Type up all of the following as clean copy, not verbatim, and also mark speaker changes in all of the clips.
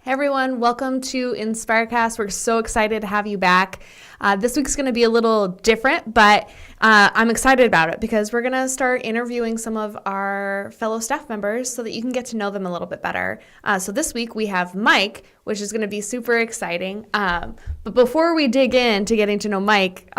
Speaker 1: Hey everyone, welcome to InspireCast. We're so excited to have you back. This week's going to be a little different, but I'm excited about it because we're going to start interviewing some of our fellow staff members so that you can get to know them a little bit better. So this week we have Mike, which is going to be super exciting. But before we dig into getting to know Mike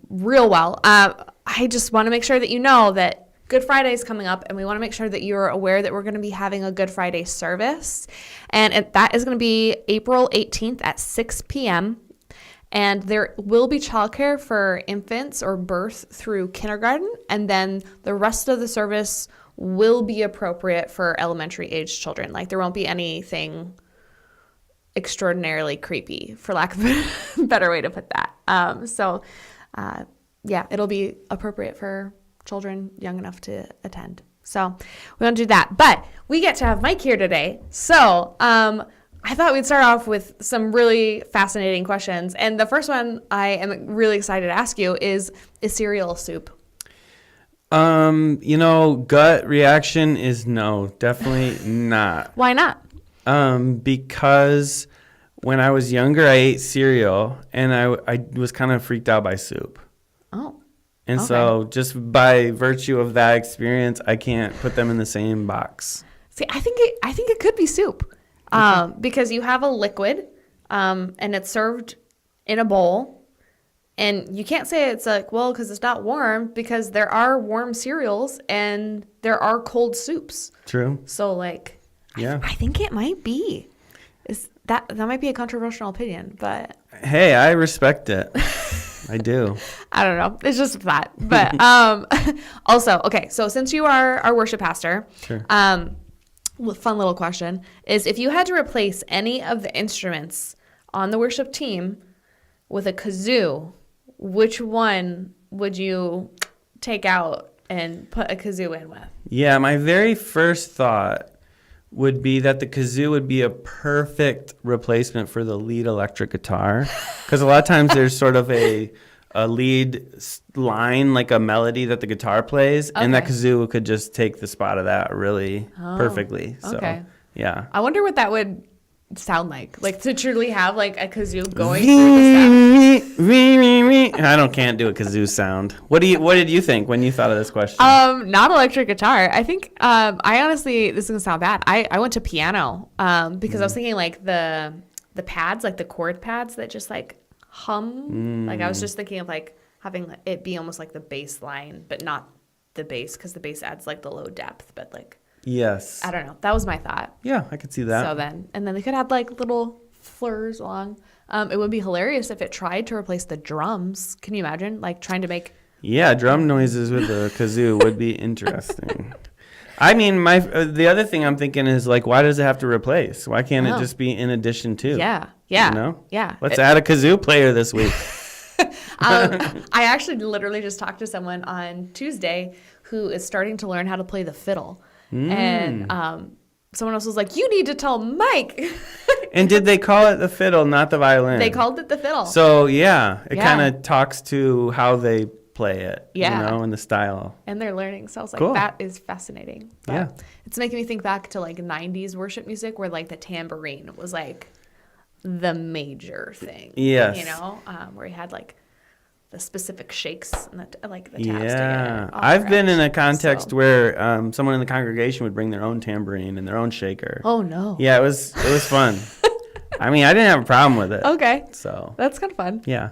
Speaker 1: real well, I just want to make sure that you know that Good Friday is coming up, and we want to make sure that you're aware that we're going to be having a Good Friday service. And that is going to be April 18th at 6 p.m. And there will be childcare for infants or birth through kindergarten. And then the rest of the service will be appropriate for elementary age children. Like there won't be anything extraordinarily creepy, for lack of a better way to put that. It'll be appropriate for children young enough to attend. So we want to do that. But we get to have Mike here today. So I thought we'd start off with some really fascinating questions. And the first one I am really excited to ask you is cereal soup?
Speaker 2: Gut reaction is no, definitely not.
Speaker 1: Why not?
Speaker 2: Because when I was younger, I ate cereal and I was kind of freaked out by soup.
Speaker 1: Oh.
Speaker 2: And
Speaker 1: Okay.
Speaker 2: so just by virtue of that experience, I can't put them in the same box.
Speaker 1: See, I think it could be soup because you have a liquid and it's served in a bowl. And you can't say it's like, well, because it's not warm, because there are warm cereals and there are cold soups.
Speaker 2: True.
Speaker 1: So, like,
Speaker 2: Yeah.
Speaker 1: I think it might be. That might be a controversial opinion, but
Speaker 2: Hey, I respect it. I do.
Speaker 1: I don't know. It's just that. But also, okay, so since you are our worship pastor,
Speaker 2: Sure.
Speaker 1: fun little question is if you had to replace any of the instruments on the worship team with a kazoo, which one would you take out and put a kazoo in with?
Speaker 2: Yeah, my very first thought would be that the kazoo would be a perfect replacement for the lead electric guitar. Because a lot of times there's sort of a lead line, like a melody that the guitar plays, and that
Speaker 1: Okay.
Speaker 2: kazoo could just take the spot of that really perfectly. So,
Speaker 1: okay.
Speaker 2: yeah.
Speaker 1: I wonder what that would sound like to truly have like a kazoo going through the staff.
Speaker 2: I can't do a kazoo sound. What did you think when you thought of this question?
Speaker 1: Not electric guitar. I think I honestly, this is gonna sound bad. I went to piano because I was thinking like the pads, like the chord pads that just like hum. Like I was just thinking of like having it be almost like the bass line, but not the bass because the bass adds like the low depth. But like
Speaker 2: Yes.
Speaker 1: I don't know. That was my thought.
Speaker 2: Yeah, I could see that.
Speaker 1: So then they could have like little flurs along. It would be hilarious if it tried to replace the drums. Can you imagine like trying to make?
Speaker 2: Yeah, drum noises with a kazoo would be interesting. I mean, the other thing I'm thinking is like, why does it have to replace? Why can't it just be in addition to?
Speaker 1: Yeah.
Speaker 2: You know?
Speaker 1: Yeah.
Speaker 2: Let's add a kazoo player this week.
Speaker 1: I actually literally just talked to someone on Tuesday who is starting to learn how to play the fiddle. And someone else was like, you need to tell Mike.
Speaker 2: And did they call it the fiddle, not the violin?
Speaker 1: They called it the fiddle.
Speaker 2: So, yeah, it
Speaker 1: Yeah.
Speaker 2: kind of talks to how they play it,
Speaker 1: Yeah.
Speaker 2: and the style.
Speaker 1: And they're learning. So I was like,
Speaker 2: Cool.
Speaker 1: that is fascinating. But
Speaker 2: Yeah.
Speaker 1: it's making me think back to like 90s worship music where like the tambourine was like the major thing.
Speaker 2: Yes.
Speaker 1: Where you had like the specific shakes and the taps to get
Speaker 2: Yeah.
Speaker 1: it all
Speaker 2: I've been in a
Speaker 1: correct.
Speaker 2: context
Speaker 1: So-
Speaker 2: where someone in the congregation would bring their own tambourine and their own shaker.
Speaker 1: Oh, no.
Speaker 2: Yeah, it was fun. I mean, I didn't have a problem with it.
Speaker 1: Okay.
Speaker 2: So,
Speaker 1: That's kind of fun.
Speaker 2: yeah.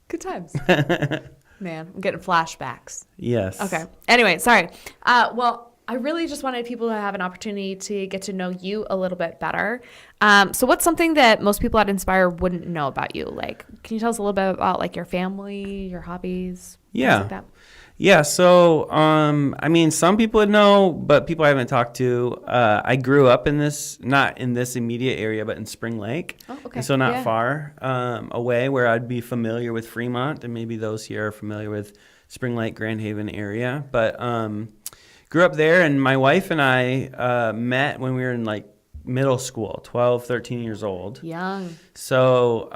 Speaker 1: Good times. Man, I'm getting flashbacks.
Speaker 2: Yes.
Speaker 1: Okay. Anyway, sorry. Well, I really just wanted people to have an opportunity to get to know you a little bit better. So what's something that most people at Inspire wouldn't know about you? Like, can you tell us a little bit about like your family, your hobbies?
Speaker 2: Yeah.
Speaker 1: Things like that?
Speaker 2: Yeah, so, I mean, some people would know, but people I haven't talked to, I grew up not in this immediate area, but in Spring Lake.
Speaker 1: Oh, okay.
Speaker 2: And so not
Speaker 1: Yeah.
Speaker 2: far away where I'd be familiar with Fremont, and maybe those here are familiar with Spring Lake, Grand Haven area. But grew up there, and my wife and I met when we were in like middle school, 12, 13 years old.
Speaker 1: Young.
Speaker 2: So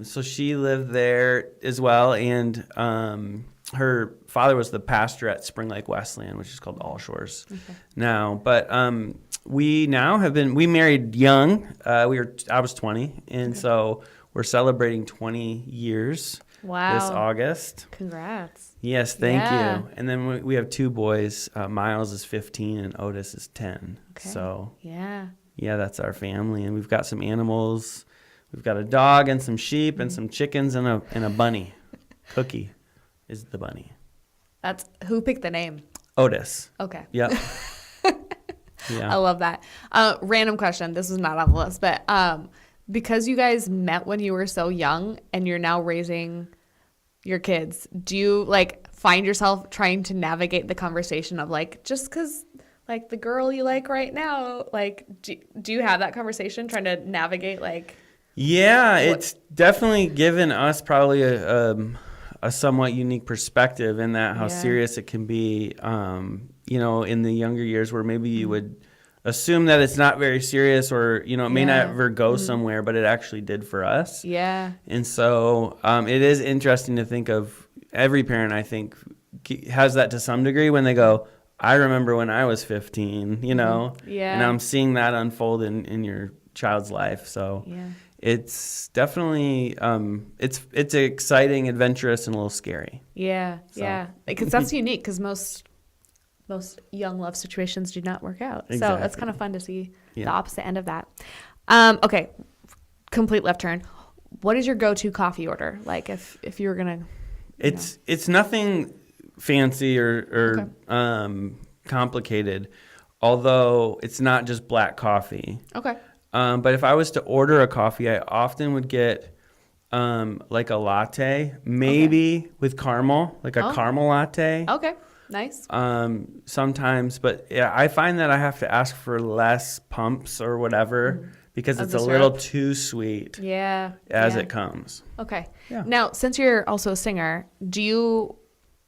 Speaker 2: so she lived there as well, and her father was the pastor at Spring Lake Wesleyan, which is called All Shores now. But We now have been, we married young. I was 20. And so we're celebrating 20 years
Speaker 1: Wow.
Speaker 2: this August.
Speaker 1: Congrats.
Speaker 2: Yes, thank
Speaker 1: Yeah.
Speaker 2: you. And then we have 2 boys. Miles is 15 and Otis is 10.
Speaker 1: Okay.
Speaker 2: So
Speaker 1: Yeah.
Speaker 2: yeah, that's our family. And we've got some animals. We've got a dog and some sheep and some chickens and a bunny. Cookie is the bunny.
Speaker 1: That's who picked the name.
Speaker 2: Otis.
Speaker 1: Okay.
Speaker 2: Yep.
Speaker 1: I
Speaker 2: Yeah.
Speaker 1: love that. Random question. This is not on the list, but because you guys met when you were so young and you're now raising your kids, do you like find yourself trying to navigate the conversation of like, just because like the girl you like right now, like, do you have that conversation trying to navigate like?
Speaker 2: Yeah, it's definitely given us probably a somewhat unique perspective in that how
Speaker 1: Yeah.
Speaker 2: serious it can be, in the younger years where maybe you would assume that it's not very serious or, it may
Speaker 1: Yeah.
Speaker 2: not ever go somewhere, but it actually did for us.
Speaker 1: Yeah.
Speaker 2: And so it is interesting to think of every parent, I think, has that to some degree when they go, I remember when I was 15,
Speaker 1: Yeah.
Speaker 2: and I'm seeing that unfold in your child's life. So
Speaker 1: Yeah.
Speaker 2: it's definitely, it's exciting, adventurous, and a little scary.
Speaker 1: Yeah.
Speaker 2: So.
Speaker 1: Yeah. Because that's unique because most young love situations do not work out. So
Speaker 2: Exactly.
Speaker 1: it's kind of fun to see
Speaker 2: Yeah.
Speaker 1: the opposite end of that. Okay. Complete left turn. What is your go-to coffee order? Like if you were going to,
Speaker 2: It's nothing fancy or complicated, although it's not just black coffee.
Speaker 1: okay.
Speaker 2: But if I was to order a coffee, I often would get like a latte, maybe with caramel, like a
Speaker 1: Oh.
Speaker 2: caramel latte.
Speaker 1: Okay. Nice.
Speaker 2: Sometimes, but yeah, I find that I have to ask for less pumps or whatever because
Speaker 1: Of
Speaker 2: it's
Speaker 1: the
Speaker 2: a little
Speaker 1: syrup?
Speaker 2: too sweet
Speaker 1: Yeah.
Speaker 2: as
Speaker 1: yeah.
Speaker 2: it comes.
Speaker 1: Okay.
Speaker 2: Yeah.
Speaker 1: Now, since you're also a singer, do you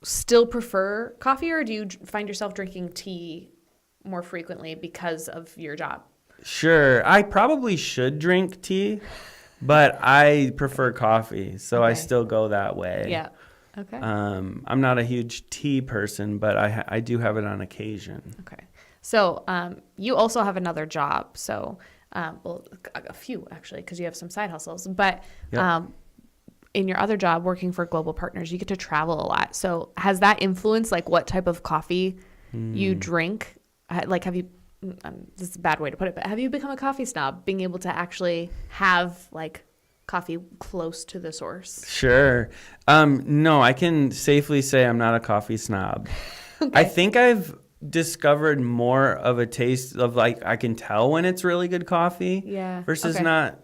Speaker 1: still prefer coffee or do you find yourself drinking tea more frequently because of your job?
Speaker 2: Sure, I probably should drink tea, but I prefer coffee, so I
Speaker 1: Okay.
Speaker 2: still go that way.
Speaker 1: Yeah. Okay.
Speaker 2: I'm not a huge tea person, but I do have it on occasion.
Speaker 1: Okay. So you also have another job. So, a few actually, because you have some side hustles. But
Speaker 2: Yep.
Speaker 1: in your other job, working for Global Partners, you get to travel a lot. So has that influenced like what type of coffee you drink? Like, have you? This is a bad way to put it, but have you become a coffee snob, being able to actually have like coffee close to the source?
Speaker 2: Sure. No, I can safely say I'm not a coffee snob. I think I've discovered more of a taste of like I can tell when it's really good coffee
Speaker 1: Yeah.
Speaker 2: versus
Speaker 1: Okay.
Speaker 2: not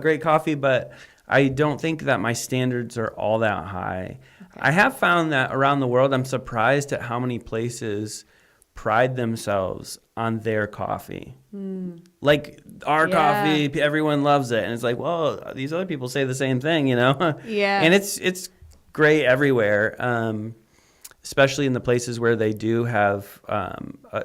Speaker 2: great coffee, but I don't think that my standards are all that high.
Speaker 1: Okay.
Speaker 2: I have found that around the world, I'm surprised at how many places pride themselves on their coffee. Like our
Speaker 1: Yeah.
Speaker 2: coffee, everyone loves it. And it's like, well, these other people say the same thing,
Speaker 1: Yeah.
Speaker 2: And it's great everywhere, especially in the places where they do have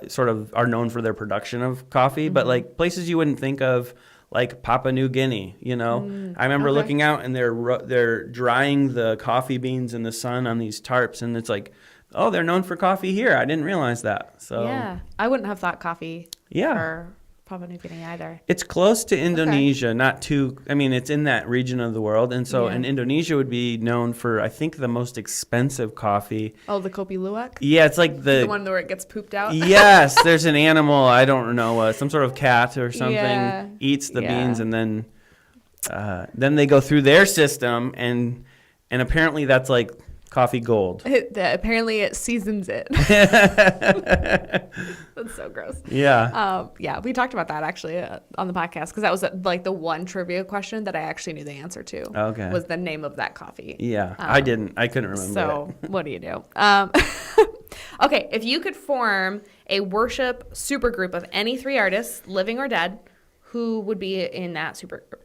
Speaker 2: sort of are known for their production of coffee. But like places you wouldn't think of, like Papua New Guinea, I remember
Speaker 1: Okay.
Speaker 2: looking out and they're drying the coffee beans in the sun on these tarps, and it's like, oh, they're known for coffee here. I didn't realize that. So
Speaker 1: Yeah. I wouldn't have thought coffee
Speaker 2: Yeah.
Speaker 1: for Papua New Guinea either.
Speaker 2: It's close to Indonesia, not too, it's in that region of the world. And so,
Speaker 1: Yeah.
Speaker 2: and Indonesia would be known for, I think, the most expensive coffee.
Speaker 1: Oh, the Kopi Luwak?
Speaker 2: Yeah, it's like
Speaker 1: The one where it gets pooped out?
Speaker 2: yes, there's an animal, I don't know, some sort of cat or something
Speaker 1: Yeah.
Speaker 2: eats the
Speaker 1: Yeah.
Speaker 2: beans, and then they go through their system, and apparently that's like coffee gold.
Speaker 1: Apparently it seasons it. That's so gross.
Speaker 2: Yeah.
Speaker 1: Yeah, we talked about that actually on the podcast because that was like the one trivia question that I actually knew the answer to.
Speaker 2: Okay.
Speaker 1: Was the name of that coffee.
Speaker 2: Yeah, I couldn't remember
Speaker 1: So
Speaker 2: it.
Speaker 1: what do you do? Okay, if you could form a worship supergroup of any 3 artists, living or dead, who would be in that supergroup?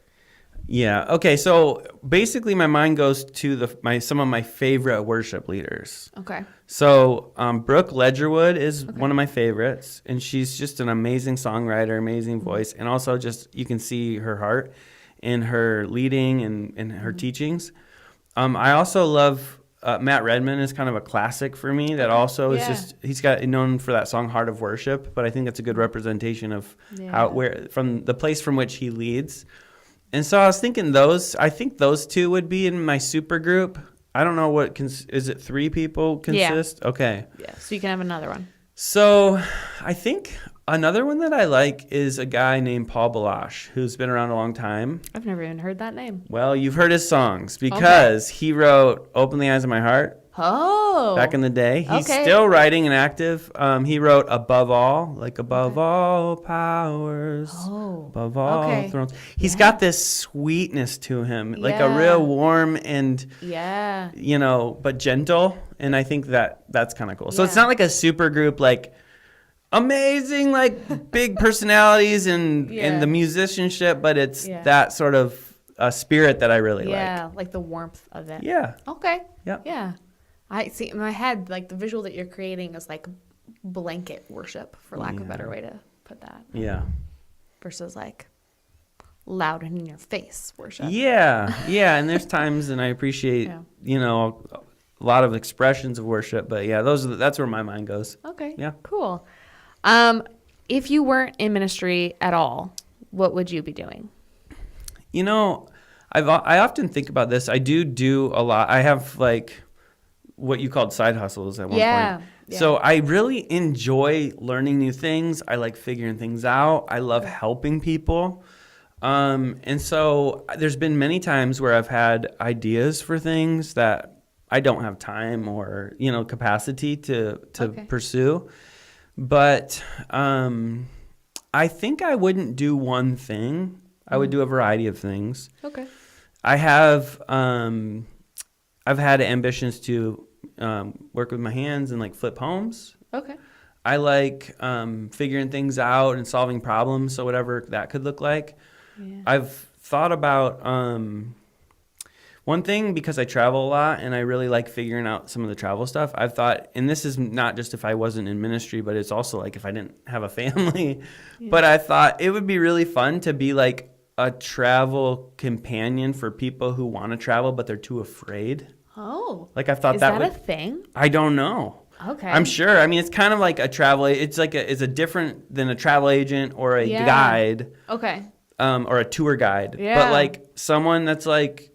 Speaker 2: Yeah. Okay. So basically, my mind goes to some of my favorite worship leaders.
Speaker 1: Okay.
Speaker 2: So Brooke Ledgerwood is one of my favorites, and she's just an amazing songwriter, amazing voice, and also just you can see her heart in her leading and her teachings. I also love Matt Redman is kind of a classic for me. That also is
Speaker 1: Yeah.
Speaker 2: just he's got known for that song "Heart of Worship," but I think that's a good representation of how where from the place from which he leads. And so I was thinking I think those two would be in my super group. I don't know is it 3 people consist? Yeah. Okay.
Speaker 1: Yeah, so you can have another one.
Speaker 2: So I think another one that I like is a guy named Paul Balash, who's been around a long time.
Speaker 1: I've never even heard that name.
Speaker 2: Well, you've heard his songs because he wrote Open the Eyes of My Heart.
Speaker 1: Oh.
Speaker 2: Back in the day. He's still writing and active. He wrote Above All, like above all powers, above all thrones. He's got this sweetness to him, like a real warm and, but gentle. And I think that's kind of cool. So it's not like a super group, like amazing, like big personalities and the musicianship, but it's that sort of spirit that I really like.
Speaker 1: Yeah, like the warmth of it.
Speaker 2: Yeah.
Speaker 1: Okay.
Speaker 2: Yep.
Speaker 1: Yeah. I see in my head, like the visual that you're creating is like blanket worship, for lack of a better way to put that.
Speaker 2: Yeah.
Speaker 1: Versus like loud and in your face worship.
Speaker 2: Yeah. Yeah. And there's times, and I appreciate, a lot of expressions of worship, but yeah, that's where my mind goes.
Speaker 1: Okay.
Speaker 2: Yeah.
Speaker 1: Cool. If you weren't in ministry at all, what would you be doing?
Speaker 2: I often think about this. I do a lot. I have like what you called side hustles at one point. Yeah. So I really enjoy learning new things. I like figuring things out. I love helping people. And so there's been many times where I've had ideas for things that I don't have time or, capacity to pursue. But I think I wouldn't do one thing. I would do a variety of things.
Speaker 1: Okay.
Speaker 2: I have I've had ambitions to work with my hands and like flip homes.
Speaker 1: Okay.
Speaker 2: I like figuring things out and solving problems, so whatever that could look like. Yeah. I've thought about one thing, because I travel a lot and I really like figuring out some of the travel stuff. I've thought, and this is not just if I wasn't in ministry, but it's also like if I didn't have a family. Yeah. But I thought it would be really fun to be like a travel companion for people who want to travel, but they're too afraid.
Speaker 1: Oh.
Speaker 2: Like I thought
Speaker 1: is that a thing?
Speaker 2: I don't know.
Speaker 1: Okay.
Speaker 2: I'm sure. I mean, it's kind of like a travel. It's like it's a different than a travel agent or a guide.
Speaker 1: Okay.
Speaker 2: Or a tour guide. Yeah. But like someone that's like,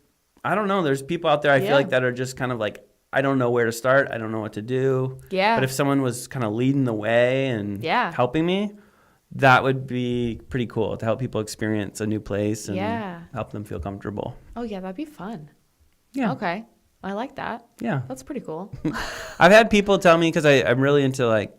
Speaker 2: I don't know. There's people out there I feel like that are just kind of like, I don't know where to start. I don't know what to do. Yeah. But if someone was kind of leading the way and helping me, that would be pretty cool to help people experience a new place and help them feel comfortable.
Speaker 1: Oh, yeah. That'd be fun.
Speaker 2: Yeah.
Speaker 1: Okay. I like that. Yeah. That's pretty cool.
Speaker 2: I've had people tell me, because I'm really into like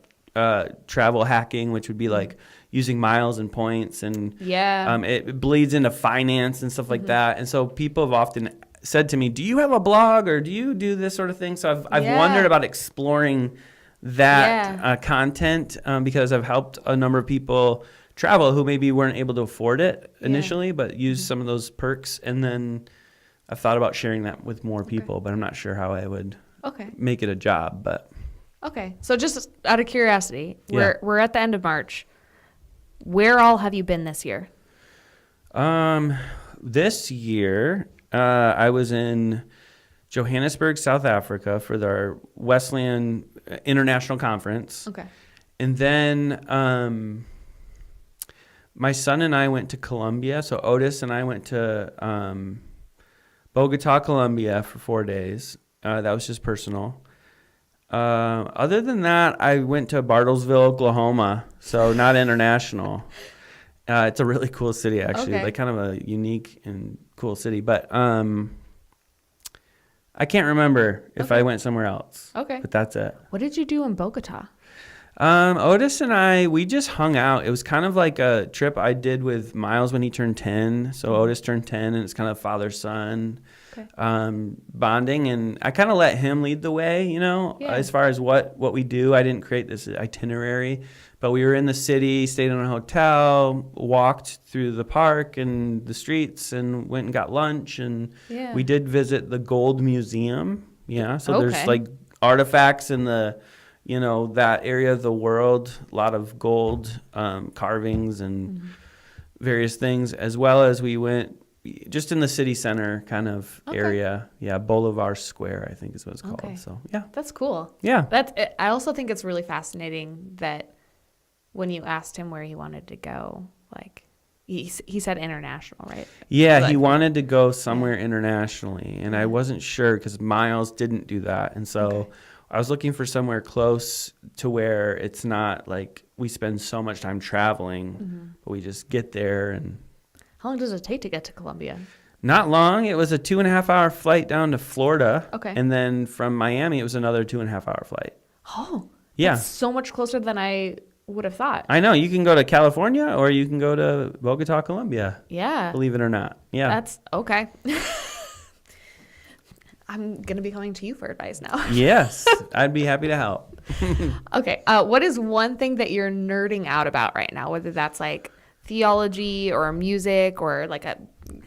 Speaker 2: travel hacking, which would be like using miles and points, and it bleeds into finance and stuff like that. And so people have often said to me, do you have a blog or do you do this sort of thing? So I've wondered about exploring that content because I've helped a number of people travel who maybe weren't able to afford it initially, but use some of those perks. And then I've thought about sharing that with more people, but I'm not sure how I would make it a job. But
Speaker 1: okay, so just out of curiosity, we're at the end of March. Where all have you been this year?
Speaker 2: This year, I was in Johannesburg, South Africa for their Wesleyan International Conference. Okay. And then my son and I went to Colombia. So Otis and I went to Bogota, Colombia for 4 days. That was just personal. Other than that, I went to Bartlesville, Oklahoma, so not international. It's a really cool city, actually, like kind of a unique and cool city. But I can't remember if I went somewhere else. Okay. But that's it.
Speaker 1: What did you do in Bogota?
Speaker 2: Otis and I, we just hung out. It was kind of like a trip I did with Miles when he turned 10. So Otis turned 10, and it's kind of father-son bonding. And I kind of let him lead the way, as far as what we do. I didn't create this itinerary, but we were in the city, stayed in a hotel, walked through the park and the streets, and went and got lunch. And we did visit the Gold Museum. Yeah, so there's like artifacts in the that area of the world, a lot of gold carvings and various things, as well as we went just in the city center kind of
Speaker 1: Okay.
Speaker 2: area. Yeah, Bolivar Square, I think is what it's called.
Speaker 1: Okay.
Speaker 2: So yeah,
Speaker 1: That's cool.
Speaker 2: yeah.
Speaker 1: I also think it's really fascinating that when you asked him where he wanted to go, like he said international, right?
Speaker 2: Yeah, he
Speaker 1: Like-
Speaker 2: wanted to go somewhere internationally, and I wasn't sure because Miles didn't do that, and so
Speaker 1: Okay.
Speaker 2: I was looking for somewhere close to where it's not like we spend so much time traveling, but we just get there. And
Speaker 1: How long does it take to get to Colombia?
Speaker 2: not long. It was a 2.5 hour flight down to Florida,
Speaker 1: Okay.
Speaker 2: and then from Miami it was another 2.5 hour flight.
Speaker 1: Oh,
Speaker 2: Yeah,
Speaker 1: that's so much closer than I would have thought.
Speaker 2: I know. You can go to California or you can go to Bogota, Colombia.
Speaker 1: Yeah.
Speaker 2: Believe it or not. Yeah.
Speaker 1: That's okay. I'm going to be coming to you for advice now.
Speaker 2: Yes, I'd be happy to help.
Speaker 1: Okay. What is one thing that you're nerding out about right now? Whether that's like theology or music or like a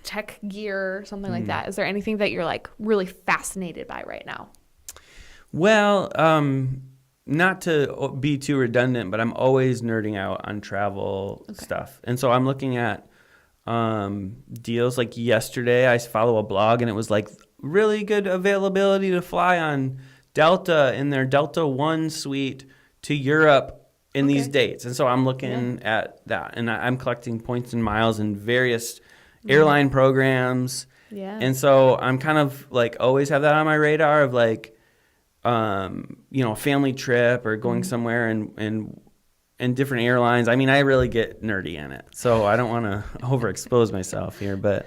Speaker 1: tech gear, something like that. Is there anything that you're like really fascinated by right now?
Speaker 2: Well, not to be too redundant, but I'm always nerding out on travel stuff. And so I'm looking at deals. Like yesterday, I follow a blog and it was like really good availability to fly on Delta in their Delta One suite to Europe in these
Speaker 1: Okay.
Speaker 2: dates. And so I'm looking at that, and I'm collecting points and miles in various airline programs.
Speaker 1: Yeah.
Speaker 2: And so I'm kind of like always have that on my radar of like, a family trip or going somewhere and different airlines. I mean, I really get nerdy in it, so I don't want to overexpose myself here, but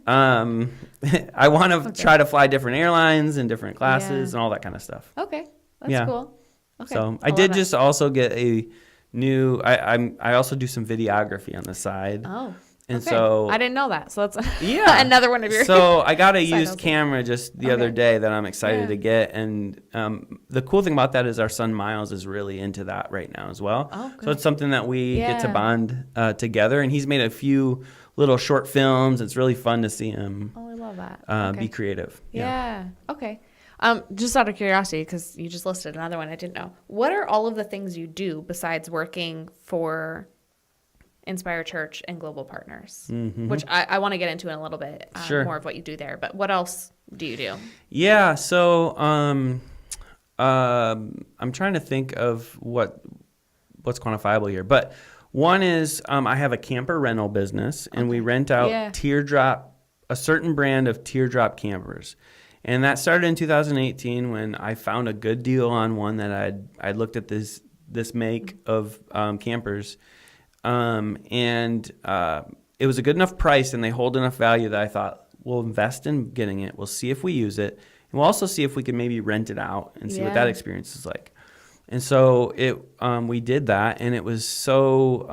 Speaker 2: I want to try to fly different airlines and different classes and all that kind of stuff.
Speaker 1: Okay. That's
Speaker 2: Yeah.
Speaker 1: cool. Okay.
Speaker 2: So I
Speaker 1: love
Speaker 2: did
Speaker 1: it.
Speaker 2: just also get a new. I also do some videography on the side.
Speaker 1: Oh.
Speaker 2: And
Speaker 1: okay.
Speaker 2: so
Speaker 1: I didn't know that. So that's
Speaker 2: Yeah.
Speaker 1: another one of your
Speaker 2: So I got a
Speaker 1: side
Speaker 2: used
Speaker 1: hustles.
Speaker 2: camera just the other
Speaker 1: Okay.
Speaker 2: day that I'm excited
Speaker 1: Yeah.
Speaker 2: to get, and the cool thing about that is our son Miles is really into that right now as well.
Speaker 1: Oh,
Speaker 2: So
Speaker 1: good.
Speaker 2: it's something that we get to
Speaker 1: Yeah.
Speaker 2: bond together, and he's made a few little short films. It's really fun to see him
Speaker 1: Oh, I love that.
Speaker 2: be creative.
Speaker 1: Yeah. Okay. Just out of curiosity, because you just listed another one I didn't know. What are all of the things you do besides working for Inspire Church and Global Partners? Which I want to get into in a little bit,
Speaker 2: Sure.
Speaker 1: more of what you do there. But what else do you do?
Speaker 2: Yeah. So I'm trying to think of what's quantifiable here, but one is I have a camper rental business, and we rent out
Speaker 1: Yeah.
Speaker 2: a certain brand of teardrop campers. And that started in 2018 when I found a good deal on one that I'd looked at this make of campers, and it was a good enough price, and they hold enough value that I thought we'll invest in getting it. We'll see if we use it, and we'll also see if we can maybe rent it out and see what that
Speaker 1: Yeah.
Speaker 2: experience is like. And so we did that, and it was so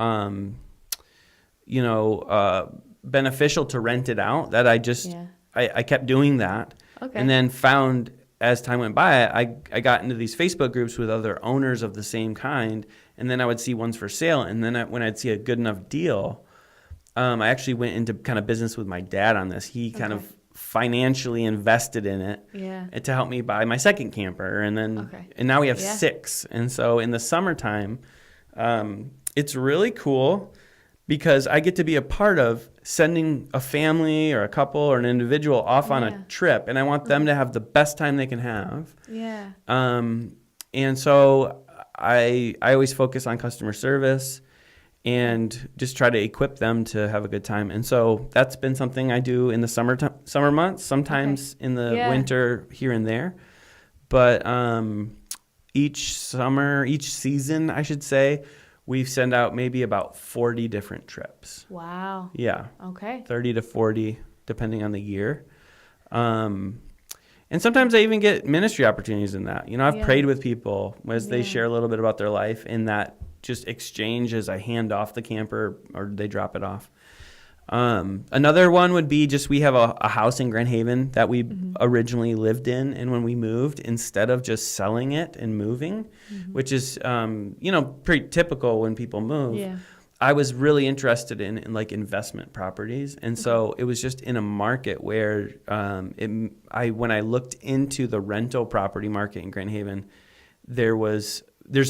Speaker 2: beneficial to rent it out that I just
Speaker 1: Yeah.
Speaker 2: I kept doing that.
Speaker 1: Okay.
Speaker 2: And then found as time went by, I got into these Facebook groups with other owners of the same kind, and then I would see ones for sale. And then when I'd see a good enough deal, I actually went into kind of business with my dad on this. He kind of financially invested in it
Speaker 1: Yeah.
Speaker 2: to help me buy my second camper, and then
Speaker 1: Okay.
Speaker 2: and now we have
Speaker 1: Yeah.
Speaker 2: 6. And so in the summertime, it's really cool because I get to be a part of sending a family or a couple or an individual off on
Speaker 1: Yeah.
Speaker 2: a trip, and I want them to have the best time they can have.
Speaker 1: Yeah.
Speaker 2: And so I always focus on customer service and just try to equip them to have a good time. And so that's been something I do in the summer months, sometimes in the
Speaker 1: Yeah.
Speaker 2: winter here and there. But each season, I should say, we send out maybe about 40 different trips.
Speaker 1: Wow.
Speaker 2: Yeah,
Speaker 1: Okay.
Speaker 2: 30 to 40, depending on the year. And sometimes I even get ministry opportunities in that. I've
Speaker 1: Yeah.
Speaker 2: prayed with people as they
Speaker 1: Yeah.
Speaker 2: share a little bit about their life in that just exchange as I hand off the camper or they drop it off. Another one would be just we have a house in Grand Haven that we originally lived in, and when we moved, instead of just selling it and moving, which is pretty typical when people move,
Speaker 1: Yeah.
Speaker 2: I was really interested in like investment properties, and so it was just in a market where when I looked into the rental property market in Grand Haven, there's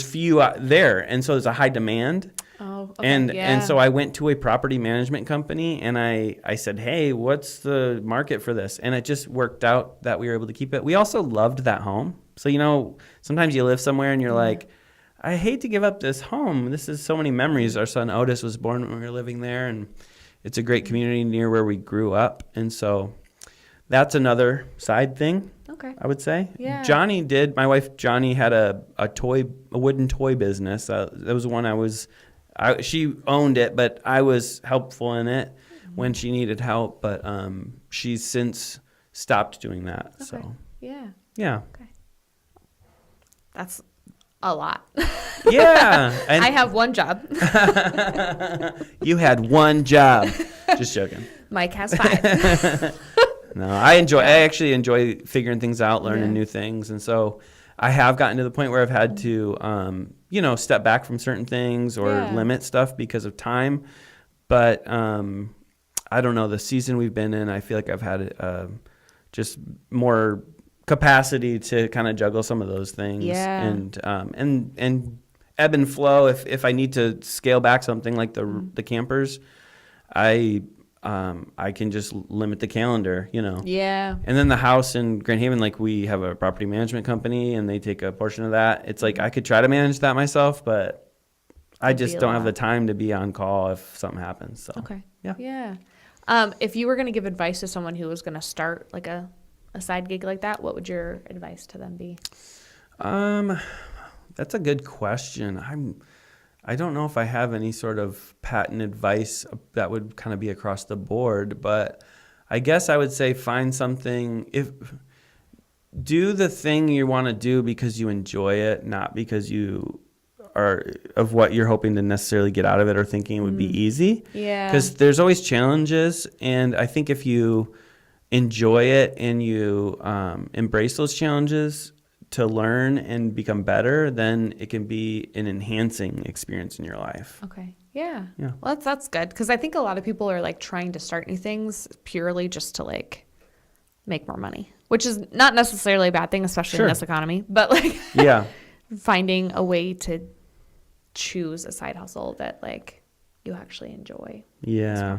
Speaker 2: few out there, and so there's a high demand.
Speaker 1: Oh, okay.
Speaker 2: And so I went to a property management company and I said, hey, what's the market for this? And it just worked out that we were able to keep it. We also loved that home. So, sometimes you live somewhere and you're like, I hate to give up this home. This is so many memories. Our son Otis was born when we were living there, and it's a great community near where we grew up. And so that's another side thing.
Speaker 1: Okay.
Speaker 2: I would say.
Speaker 1: Yeah.
Speaker 2: My wife Johnny had a wooden toy business. That was one she owned it, but I was helpful in it when she needed help. But she's since stopped doing that.
Speaker 1: Okay.
Speaker 2: So
Speaker 1: Yeah.
Speaker 2: yeah.
Speaker 1: Okay. That's a lot.
Speaker 2: Yeah. And
Speaker 1: I have one job.
Speaker 2: you had one job. Just joking.
Speaker 1: Mike has 5.
Speaker 2: No, I actually enjoy figuring things out, learning new things. And so I have gotten to the point where I've had to, step back from certain things or limit stuff because of time. But I don't know, the season we've been in, I feel like I've had just more capacity to kind of juggle some of those things.
Speaker 1: Yeah.
Speaker 2: And ebb and flow. If I need to scale back something like the campers, I can just limit the calendar,
Speaker 1: Yeah.
Speaker 2: And then the house in Grand Haven, like we have a property management company and they take a portion of that. It's like I could try to manage that myself, but I just don't have the time to be on call if something happens. So
Speaker 1: Okay.
Speaker 2: Yeah.
Speaker 1: Yeah. If you were going to give advice to someone who was going to start like a side gig like that, what would your advice to them be?
Speaker 2: That's a good question. I don't know if I have any sort of patent advice that would kind of be across the board, but I guess I would say find something. Do the thing you want to do because you enjoy it, not because you are of what you're hoping to necessarily get out of it or thinking it would be easy.
Speaker 1: Yeah.
Speaker 2: Because there's always challenges, and I think if you enjoy it and you embrace those challenges to learn and become better, then it can be an enhancing experience in your life.
Speaker 1: Okay. Yeah.
Speaker 2: Yeah.
Speaker 1: Well, that's good because I think a lot of people are like trying to start new things purely just to like make more money, which is not necessarily a bad thing, especially in this economy. But like,
Speaker 2: Yeah.
Speaker 1: finding a way to choose a side hustle that like you actually enjoy.
Speaker 2: Yeah.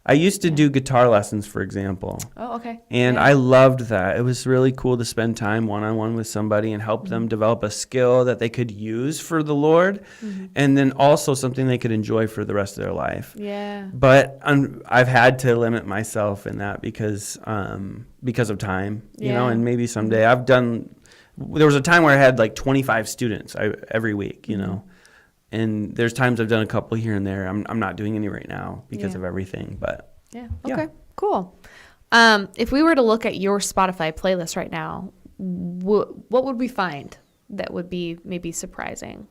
Speaker 2: I used to do guitar lessons, for example.
Speaker 1: Oh, okay.
Speaker 2: And I loved that. It was really cool to spend time one-on-one with somebody and help them develop a skill that they could use for the Lord, and then also something they could enjoy for the rest of their life.
Speaker 1: Yeah.
Speaker 2: But I've had to limit myself in that because of time, and maybe someday there was a time where I had like 25 students every week, and there's times I've done a couple here and there. I'm not doing any right now because of everything, but
Speaker 1: yeah. Okay, cool. If we were to look at your Spotify playlist right now, what would we find that would be maybe surprising?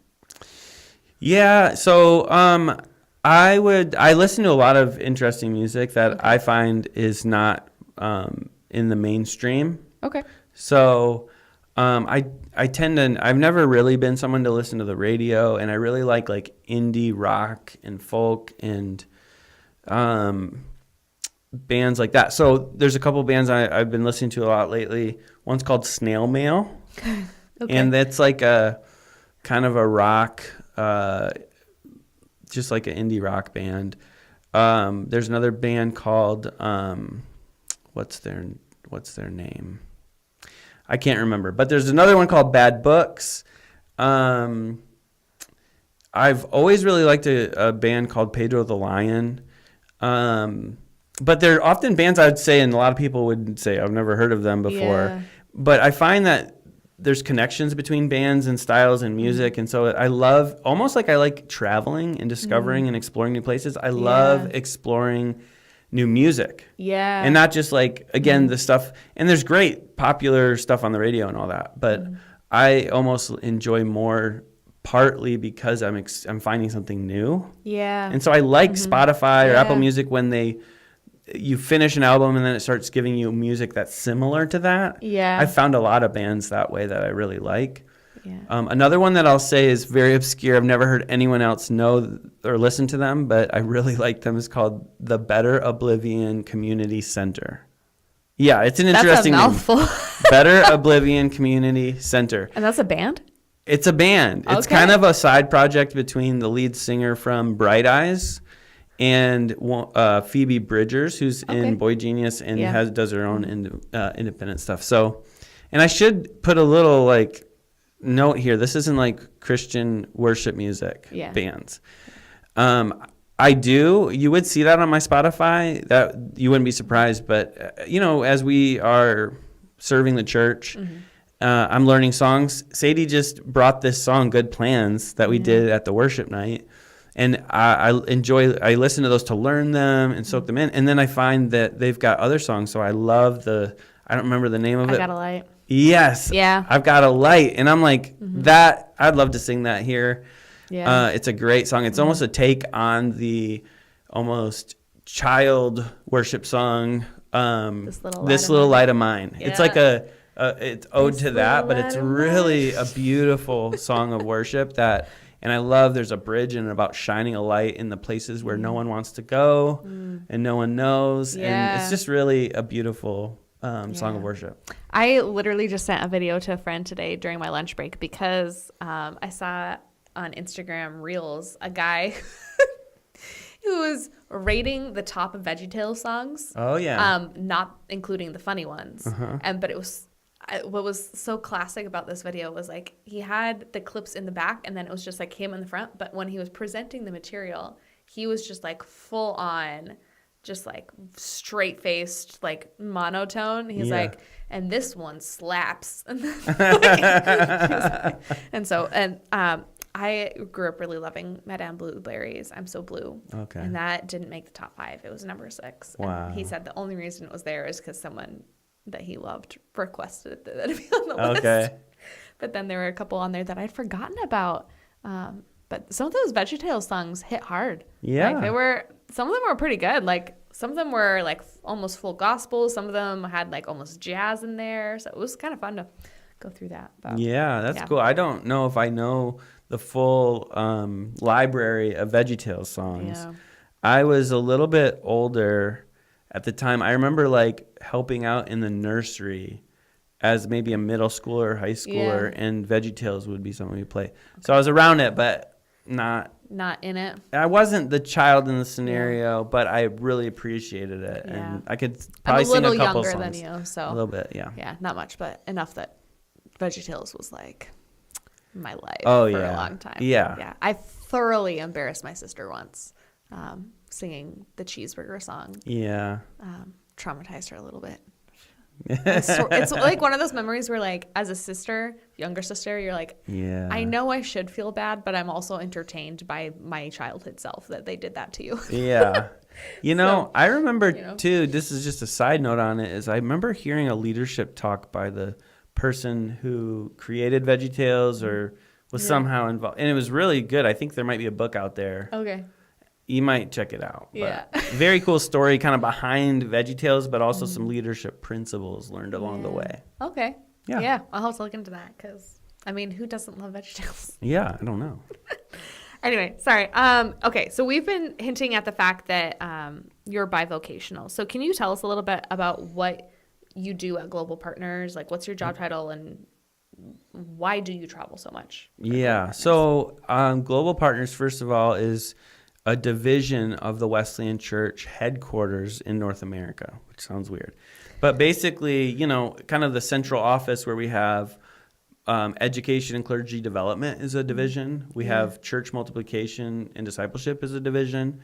Speaker 2: Yeah, so I listen to a lot of interesting music that I find is not in the mainstream.
Speaker 1: Okay.
Speaker 2: So I tend to, I've never really been someone to listen to the radio, and I really like indie rock and folk and bands like that. So there's a couple bands I've been listening to a lot lately. One's called Snail Mail.
Speaker 1: Okay.
Speaker 2: And that's like a kind of a rock, just like an indie rock band. There's another band called, what's their name? I can't remember, but there's another one called Bad Books. I've always really liked a band called Pedro the Lion. But they're often bands I would say, and a lot of people would say, I've never heard of them before.
Speaker 1: Yeah.
Speaker 2: But I find that there's connections between bands and styles and music. And so I like traveling and discovering and exploring new places. I love exploring new music.
Speaker 1: Yeah.
Speaker 2: And not just again, the stuff, and there's great popular stuff on the radio and all that, but I almost enjoy more partly because I'm finding something new.
Speaker 1: Yeah.
Speaker 2: And so I like Spotify or Apple Music when you finish an album and then it starts giving you music that's similar to that.
Speaker 1: Yeah.
Speaker 2: I've found a lot of bands that way that I really like.
Speaker 1: Yeah.
Speaker 2: Another one that I'll say is very obscure. I've never heard anyone else know or listen to them, but I really like them. It's called the Better Oblivion Community Center. Yeah, it's an interesting
Speaker 1: That's a mouthful.
Speaker 2: name. Better Oblivion Community Center.
Speaker 1: And that's a band?
Speaker 2: It's a band. It's
Speaker 1: Okay.
Speaker 2: kind of a side project between the lead singer from Bright Eyes and Phoebe Bridgers, who's
Speaker 1: Okay.
Speaker 2: in Boy Genius and
Speaker 1: Yeah.
Speaker 2: does her own independent stuff. So, and I should put a little like note here. This isn't like Christian worship music
Speaker 1: Yeah.
Speaker 2: bands. You would see that on my Spotify. That you wouldn't be surprised, but as we are serving the church, I'm learning songs. Sadie just brought this song, "Good Plans," that we did at the worship night, and I listen to those to learn them and soak them in. And then I find that they've got other songs, so I love I don't remember the name of it.
Speaker 1: I Got a Light.
Speaker 2: Yes.
Speaker 1: Yeah.
Speaker 2: I've Got a Light, and I'm like that. I'd love to sing that here.
Speaker 1: Yeah.
Speaker 2: It's a great song. It's almost a take on the almost child worship song.
Speaker 1: This Little
Speaker 2: Light of Mine. It's
Speaker 1: Yeah.
Speaker 2: like it's ode
Speaker 1: This
Speaker 2: to that, but
Speaker 1: Little
Speaker 2: it's
Speaker 1: Light of
Speaker 2: really a beautiful song of worship and I love there's a bridge and about shining a light in the places where no one wants to go and no one knows. And
Speaker 1: Yeah.
Speaker 2: it's just really a beautiful song of worship.
Speaker 1: I literally just sent a video to a friend today during my lunch break because I saw on Instagram Reels a guy who was rating the top of VeggieTales songs.
Speaker 2: Oh, yeah.
Speaker 1: Not including the funny ones.
Speaker 2: Uh-huh.
Speaker 1: But it was what was so classic about this video was like he had the clips in the back and then it was just like him in the front. But when he was presenting the material, he was just like full on, just like straight faced, like monotone. He's
Speaker 2: Yeah.
Speaker 1: like, and this one slaps. I grew up really loving Madame Blueberries. I'm So Blue.
Speaker 2: Okay.
Speaker 1: And that didn't make the top 5. It was number 6.
Speaker 2: Wow.
Speaker 1: And he said the only reason it was there is because someone that he loved requested that it be on the list.
Speaker 2: Okay.
Speaker 1: But then there were a couple on there that I'd forgotten about. But some of those VeggieTales songs hit hard.
Speaker 2: Yeah.
Speaker 1: Like some of them were pretty good. Like some of them were like almost full gospel. Some of them had like almost jazz in there. So it was kind of fun to go through that. But
Speaker 2: Yeah, that's
Speaker 1: yeah.
Speaker 2: cool. I don't know if I know the full library of VeggieTales songs.
Speaker 1: Yeah.
Speaker 2: I was a little bit older at the time. I remember like helping out in the nursery as maybe a middle schooler or high schooler,
Speaker 1: Yeah.
Speaker 2: and VeggieTales would be something we play. So I was around it, but not.
Speaker 1: Not in it.
Speaker 2: I wasn't the child in the scenario, but I really appreciated it,
Speaker 1: Yeah.
Speaker 2: and I could
Speaker 1: I'm
Speaker 2: probably
Speaker 1: a
Speaker 2: sing
Speaker 1: little
Speaker 2: a couple
Speaker 1: younger
Speaker 2: songs.
Speaker 1: than you,
Speaker 2: A
Speaker 1: so
Speaker 2: little bit, yeah.
Speaker 1: yeah, not much, but enough that VeggieTales was like my life
Speaker 2: Oh,
Speaker 1: for
Speaker 2: yeah.
Speaker 1: a long time.
Speaker 2: Yeah.
Speaker 1: Yeah. I thoroughly embarrassed my sister once singing the Cheeseburger song.
Speaker 2: Yeah.
Speaker 1: Traumatized her a little bit. It's like one of those memories where like as a sister, younger sister, you're like,
Speaker 2: Yeah.
Speaker 1: I know I should feel bad, but I'm also entertained by my childhood self that they did that to you.
Speaker 2: Yeah. I remember
Speaker 1: you know.
Speaker 2: too, this is just a side note on it, is I remember hearing a leadership talk by the person who created VeggieTales or was
Speaker 1: Yeah.
Speaker 2: somehow involved. And it was really good. I think there might be a book out there.
Speaker 1: Okay.
Speaker 2: You might check it out. But
Speaker 1: Yeah.
Speaker 2: very cool story kind of behind VeggieTales, but also some leadership principles learned along the
Speaker 1: Yeah.
Speaker 2: way.
Speaker 1: Okay.
Speaker 2: Yeah.
Speaker 1: Yeah. I'll have to look into that because I mean, who doesn't love VeggieTales?
Speaker 2: Yeah, I don't know.
Speaker 1: Anyway, sorry. Okay, so we've been hinting at the fact that you're bivocational. So can you tell us a little bit about what you do at Global Partners? Like, what's your job title and why do you travel so much?
Speaker 2: Yeah. So Global Partners, first of all, is a division of the Wesleyan Church headquarters in North America, which sounds weird. But basically, kind of the central office where we have education and clergy development is a division. We have church multiplication and discipleship is a division.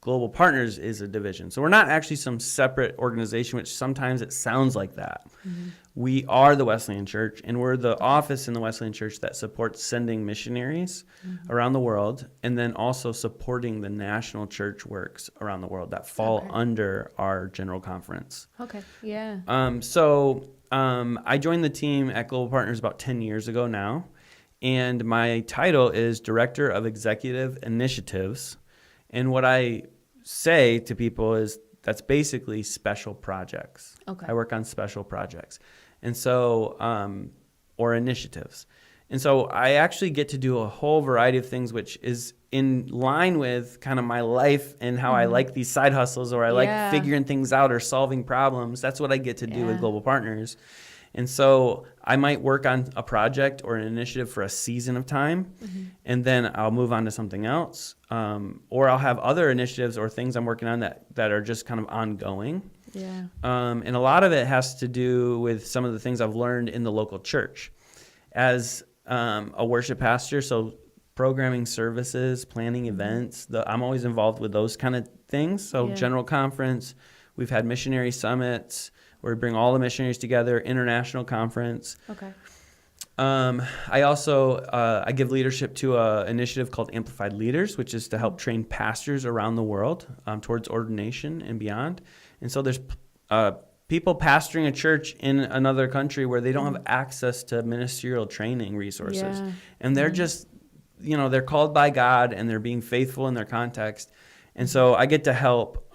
Speaker 2: Global Partners is a division. So we're not actually some separate organization, which sometimes it sounds like that. Mm-hmm. We are the Wesleyan Church, and we're the office in the Wesleyan Church that supports sending missionaries around the world, and then also supporting the national church works around the world that fall under our general conference.
Speaker 1: Okay. Yeah.
Speaker 2: I joined the team at Global Partners about 10 years ago now, and my title is Director of Executive Initiatives. And what I say to people is that's basically special projects.
Speaker 1: Okay.
Speaker 2: I work on special projects. And so, or initiatives. And so I actually get to do a whole variety of things, which is in line with kind of my life and how I like these side hustles, or I like figuring things out or solving problems. That's what I get to do with Global Partners. And so I might work on a project or an initiative for a season of time, and then I'll move on to something else. Or I'll have other initiatives or things I'm working on that are just kind of ongoing.
Speaker 1: Yeah.
Speaker 2: And a lot of it has to do with some of the things I've learned in the local church. As a worship pastor, so programming services, planning events, I'm always involved with those kind of things. So general conference, we've had missionary summits where we bring all the missionaries together, international conference.
Speaker 1: Okay.
Speaker 2: I also I give leadership to an initiative called Amplified Leaders, which is to help train pastors around the world towards ordination and beyond. And so there's people pastoring a church in another country where they don't have access to ministerial training resources.
Speaker 1: Yeah.
Speaker 2: And they're just, they're called by God and they're being faithful in their context. And so I get to help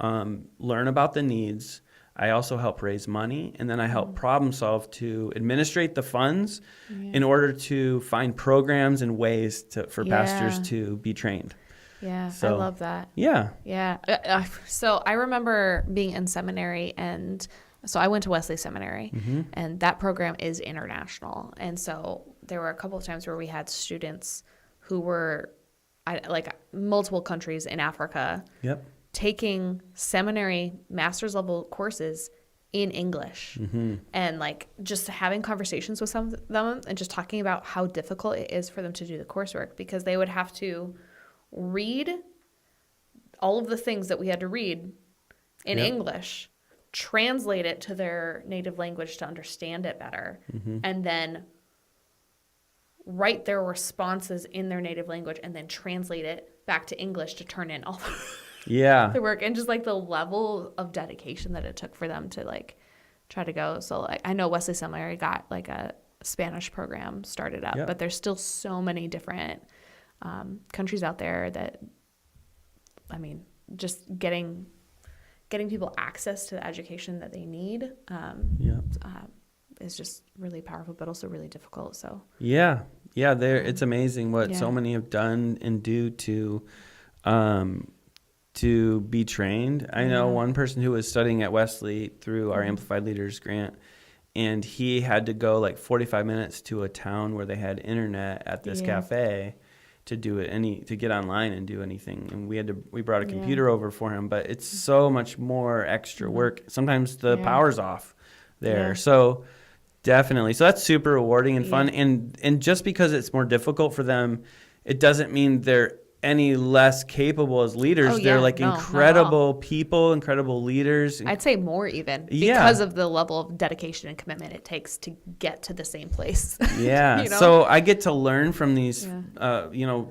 Speaker 2: learn about the needs. I also help raise money, and then I help problem solve to administrate the funds in order to find programs and ways for pastors to be trained.
Speaker 1: Yeah,
Speaker 2: So,
Speaker 1: I love that.
Speaker 2: Yeah.
Speaker 1: Yeah. So I remember being in seminary, and so I went to Wesley Seminary, and that program is international. And so there were a couple of times where we had students who were like multiple countries in Africa.
Speaker 2: Yep.
Speaker 1: Taking seminary master's level courses in English and like just having conversations with some of them and just talking about how difficult it is for them to do the coursework, because they would have to read all of the things that we had to read in English, translate it to their native language to understand it better, and then write their responses in their native language and then translate it back to English to turn in all the work, and just like the level of dedication that it took for them to like try to go. So like I know Wesley Seminary got like a Spanish program started up, but there's still so many different countries out there that, I mean, just getting people access to the education that they need is just really powerful, but also really difficult. So it's amazing what so many have done and do to be trained. I know one person who was studying at Wesley through our Amplified Leaders grant, and he had to go like 45 minutes to a town where they had internet at this cafe to do it, to get online and do anything. And we brought a computer over for him, but it's so much more extra work. Sometimes the power's off there. Yeah.
Speaker 2: So definitely. So that's super rewarding and fun. And just because it's more difficult for them, it doesn't mean they're any less capable as leaders. They're incredible people, incredible leaders.
Speaker 1: I'd say more even because of the level of dedication and commitment it takes to get to the same place.
Speaker 2: Yeah. So I get to learn from these,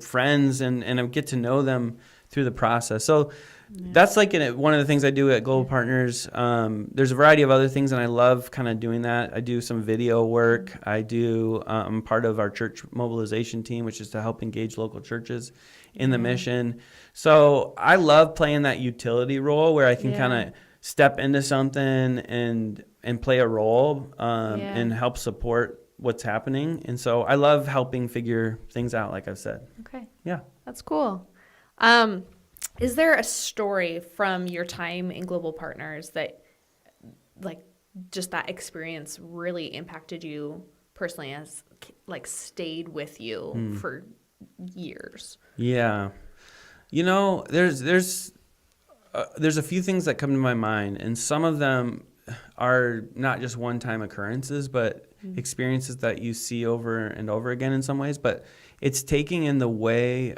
Speaker 2: friends and I get to know them through the process. So that's like one of the things I do at Global Partners. There's a variety of other things, and I love kind of doing that. I do some video work. I'm part of our church mobilization team, which is to help engage local churches in the mission. So I love playing that utility role where I can kind of step into something and play a role and help support what's happening. And so I love helping figure things out, like I've said.
Speaker 1: Okay.
Speaker 2: Yeah.
Speaker 1: That's cool. Is there a story from your time in Global Partners that, like, just that experience really impacted you personally, as like stayed with you for years? Yeah.
Speaker 2: There's a few things that come to my mind, and some of them are not just one-time occurrences, but experiences that you see over and over again in some ways. But it's taking in the way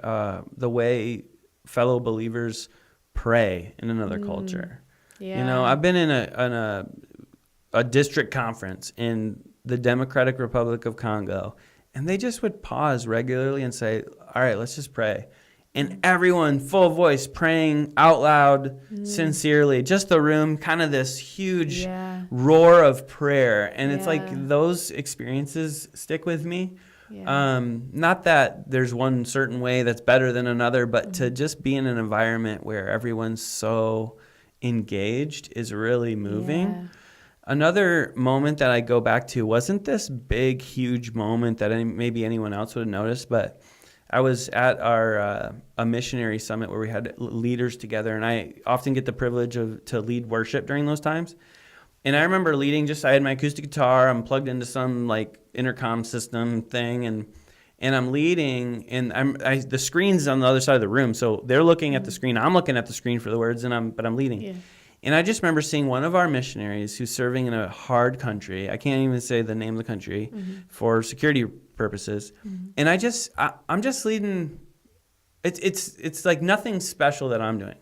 Speaker 2: fellow believers pray in another culture.
Speaker 1: Yeah.
Speaker 2: I've been in a district conference in the Democratic Republic of Congo, and they just would pause regularly and say, all right, let's just pray. And everyone, full voice, praying out loud, sincerely, just the room, kind of this huge roar of prayer. And it's like those experiences stick with me. Yeah. Not that there's one certain way that's better than another, but to just be in an environment where everyone's so engaged is really moving. Yeah. Another moment that I go back to wasn't this big, huge moment that maybe anyone else would have noticed, but I was at a missionary summit where we had leaders together, and I often get the privilege to lead worship during those times. And I remember leading I had my acoustic guitar, I'm plugged into some like intercom system thing, and I'm leading, and the screen's on the other side of the room, so they're looking at the screen, I'm looking at the screen for the words, but I'm leading.
Speaker 1: Yeah.
Speaker 2: And I just remember seeing one of our missionaries who's serving in a hard country. I can't even say the name of the country for security purposes. And I'm just leading. It's like nothing special that I'm doing,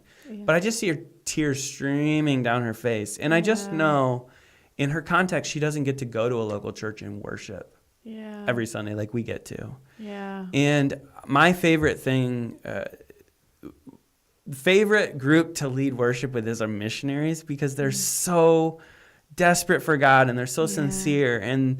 Speaker 2: but I just see her tears streaming down her face, and I just know, in her context, she doesn't get to go to a local church and worship every Sunday like we get to.
Speaker 1: Yeah.
Speaker 2: And my favorite thing. Favorite group to lead worship with is our missionaries, because they're so desperate for God and they're so sincere, and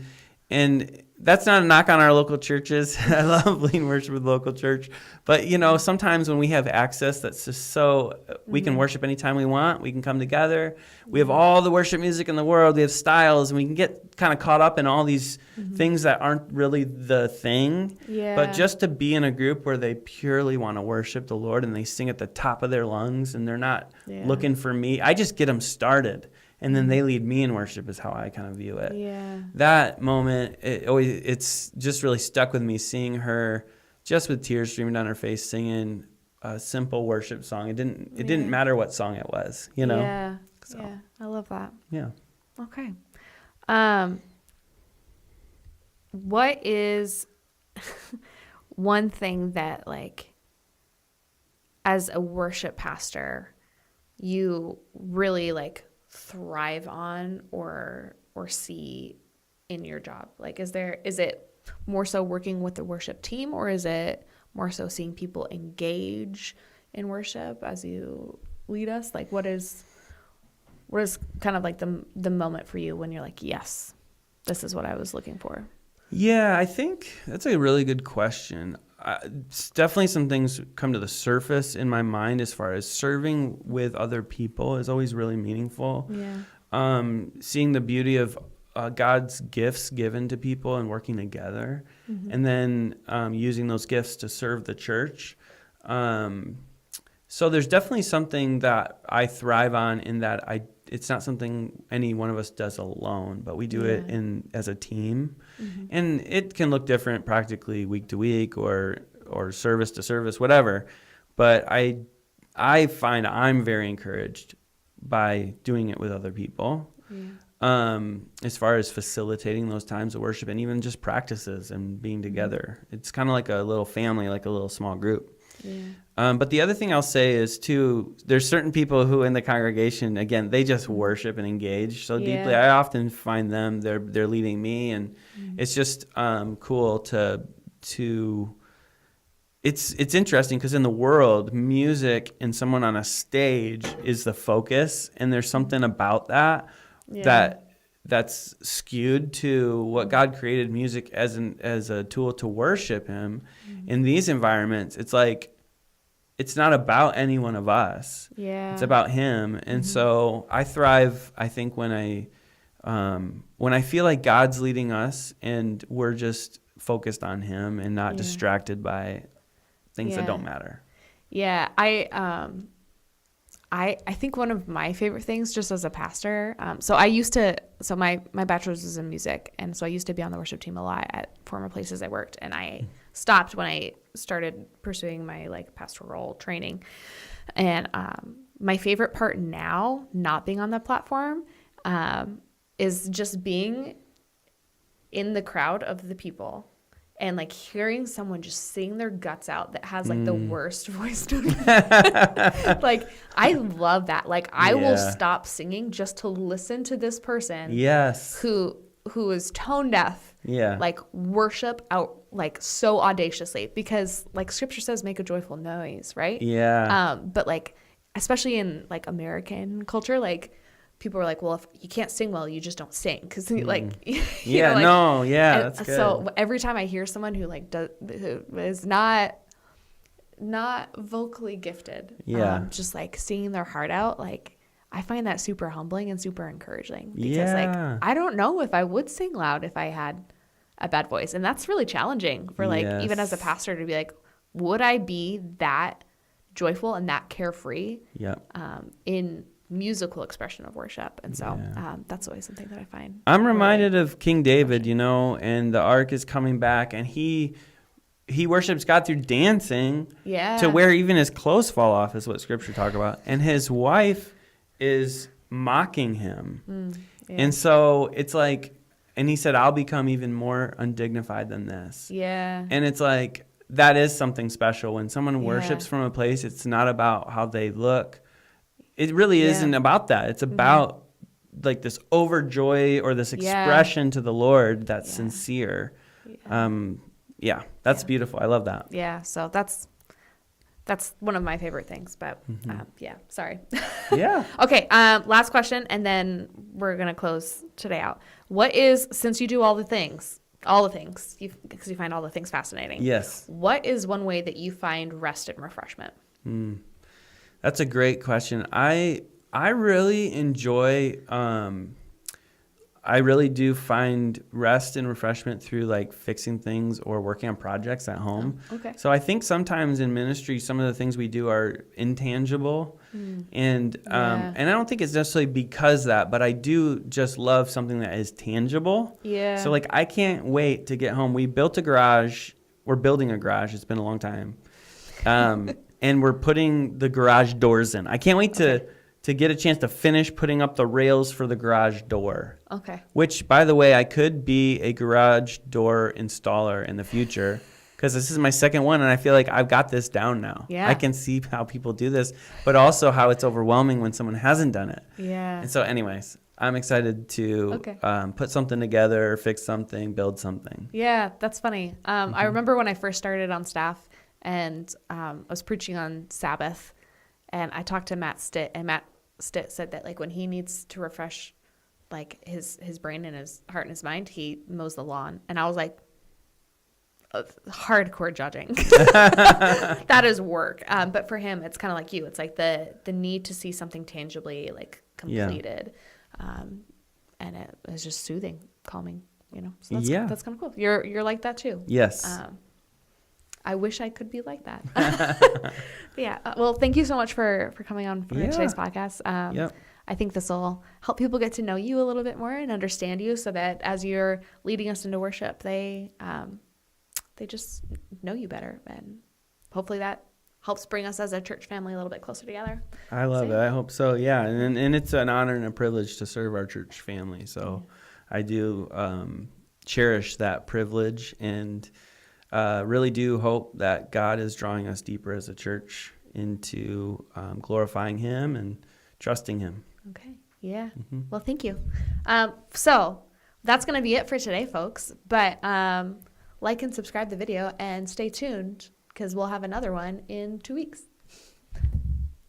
Speaker 2: that's not a knock on our local churches. I love leading worship with local church, but sometimes when we have access, that's just so we can worship anytime we want. We can come together. We have all the worship music in the world. We have styles, and we can get kind of caught up in all these things that aren't really the thing.
Speaker 1: Yeah.
Speaker 2: But just to be in a group where they purely want to worship the Lord and they sing at the top of their lungs and they're not looking for me. I just get them started, and then they lead me in worship is how I kind of view it.
Speaker 1: Yeah.
Speaker 2: That moment, it's just really stuck with me, seeing her just with tears streaming down her face singing a simple worship song. It didn't matter what song it was,
Speaker 1: Yeah.
Speaker 2: So.
Speaker 1: Yeah. I love that.
Speaker 2: Yeah.
Speaker 1: Okay. What is one thing that, like, as a worship pastor, you really like thrive on or see in your job? Like, is it more so working with the worship team, or is it more so seeing people engage in worship as you lead us? Like, what is kind of like the moment for you when you're like, yes, this is what I was looking for?
Speaker 2: Yeah, I think that's a really good question. It's definitely some things come to the surface in my mind as far as serving with other people is always really meaningful.
Speaker 1: Yeah.
Speaker 2: Seeing the beauty of God's gifts given to people and working together, and then using those gifts to serve the church. So there's definitely something that I thrive on in that it's not something any one of us does alone, but we do it as a team. And it can look different practically week to week or service to service, whatever. But I find I'm very encouraged by doing it with other people. As far as facilitating those times of worship and even just practices and being together. It's kind of like a little family, like a little small group. But the other thing I'll say is, too, there's certain people who in the congregation, again, they just worship and engage so deeply. I often find them, they're leading me, and it's just cool to it's interesting because in the world, music and someone on a stage is the focus, and there's something about that that's skewed to what God created music as a tool to worship Him. In these environments, it's like it's not about any one of us. It's about Him. And so I thrive, I think, when I feel like God's leading us and we're just focused on Him and not distracted by things that don't matter.
Speaker 1: Yeah, I think one of my favorite things, just as a pastor, so my bachelor's was in music, and so I used to be on the worship team a lot at former places I worked, and I stopped when I started pursuing my like pastoral training. And my favorite part now, not being on the platform, is just being in the crowd of the people and like hearing someone just sing their guts out that has like the worst voice tone. Like, I love that. Like, I will stop singing just to listen to this person who is tone deaf, like worship out like so audaciously, because like Scripture says, make a joyful noise, right? But like, especially in like American culture, like people are like, well, if you can't sing well, you just don't sing, because like
Speaker 2: that's good.
Speaker 1: So every time I hear someone who like who is not vocally gifted, just like singing their heart out, like I find that super humbling and super encouraging, because like I don't know if I would sing loud if I had a bad voice, and that's really challenging for like even as a pastor to be like, would I be that joyful and that carefree in musical expression of worship. And so
Speaker 2: Yeah.
Speaker 1: that's always something that I find.
Speaker 2: I'm reminded of King David, you know, and the ark is coming back, and he worships God through dancing
Speaker 1: Yeah.
Speaker 2: to where even his clothes fall off, is what Scripture talk about. And his wife is mocking him.
Speaker 1: Yeah.
Speaker 2: And so it's like, and he said, I'll become even more undignified than this.
Speaker 1: Yeah.
Speaker 2: And it's like, that is something special. When someone worships
Speaker 1: Yeah.
Speaker 2: from a place, it's not about how they look. It really
Speaker 1: Yeah.
Speaker 2: isn't about that. It's about like this overjoy or this
Speaker 1: Yeah.
Speaker 2: expression to the Lord that's
Speaker 1: Yeah.
Speaker 2: sincere.
Speaker 1: Yeah.
Speaker 2: That's
Speaker 1: Yeah.
Speaker 2: beautiful. I love that.
Speaker 1: Yeah. So that's one of my favorite things. But yeah, sorry.
Speaker 2: Yeah.
Speaker 1: Okay. Last question, and then we're gonna close today out. What is, since you do all the things, because you find all the things fascinating.
Speaker 2: Yes.
Speaker 1: What is one way that you find rest and refreshment?
Speaker 2: That's a great question. I really enjoy, I really do find rest and refreshment through like fixing things or working on projects at home.
Speaker 1: Okay.
Speaker 2: So I think sometimes in ministry, some of the things we do are intangible, and
Speaker 1: Yeah.
Speaker 2: and I don't think it's necessarily because of that, but I do just love something that is tangible.
Speaker 1: Yeah.
Speaker 2: So like I can't wait to get home. We built a garage. We're building a garage. It's been a long time, and we're putting the garage doors in. I can't wait to get a chance to finish putting up the rails for the garage door.
Speaker 1: Okay.
Speaker 2: Which, by the way, I could be a garage door installer in the future because this is my second one, and I feel like I've got this down now.
Speaker 1: Yeah.
Speaker 2: I can see how people do this, but also how it's overwhelming when someone hasn't done it.
Speaker 1: Yeah.
Speaker 2: And so, anyways, I'm excited to
Speaker 1: Okay.
Speaker 2: put something together, fix something, build something.
Speaker 1: Yeah, that's funny. I remember when I first started on staff, and I was preaching on Sabbath, and I talked to Matt Stitt, and Matt Stitt said that like when he needs to refresh like his brain and his heart and his mind, he mows the lawn. And I was like, hardcore judging. That is work. But for him, it's kind of like you. It's like the need to see something tangibly like completed. And it was just soothing, calming, you know. So that's kind of cool. You're like that too.
Speaker 2: Yes.
Speaker 1: I wish I could be like that. But yeah. Well, thank you so much for coming on for today's podcast.
Speaker 2: Yep.
Speaker 1: I think this will help people get to know you a little bit more and understand you, so that as you're leading us into worship, they just know you better, and hopefully that helps bring us as a church family a little bit closer together.
Speaker 2: I love it. I hope so. Yeah. And it's an honor and a privilege to serve our church family. So I do cherish that privilege, and really do hope that God is drawing us deeper as a church into glorifying Him and trusting Him.
Speaker 1: Okay. Yeah. Well, thank you. So that's going to be it for today, folks. But like and subscribe the video, and stay tuned because we'll have another one in 2 weeks.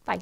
Speaker 1: Bye.